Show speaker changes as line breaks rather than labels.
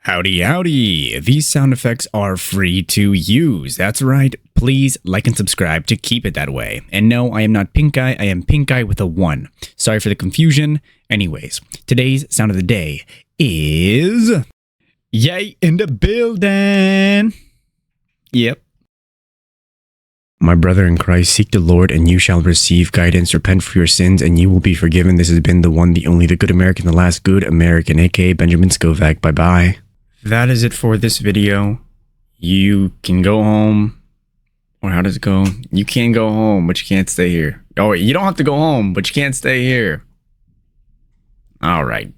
Howdy, howdy. These sound effects are free to use. That's right. Please like and subscribe to keep it that way. And no, I am not Pink Eye. I am Pink Eye with a 1. Sorry for the confusion. Anyways, today's sound of the day is... Yay in the building. Yep. My brother in Christ, seek the Lord and you shall receive guidance. Repent for your sins and you will be forgiven. This has been the one, the only, the good American, the last good American, aka Benjamin Scovach. Bye-bye. That is it for this video. You can go home. Or how does it go? You can go home, but you can't stay here. Oh, wait, you don't have to go home, but you can't stay here. All right.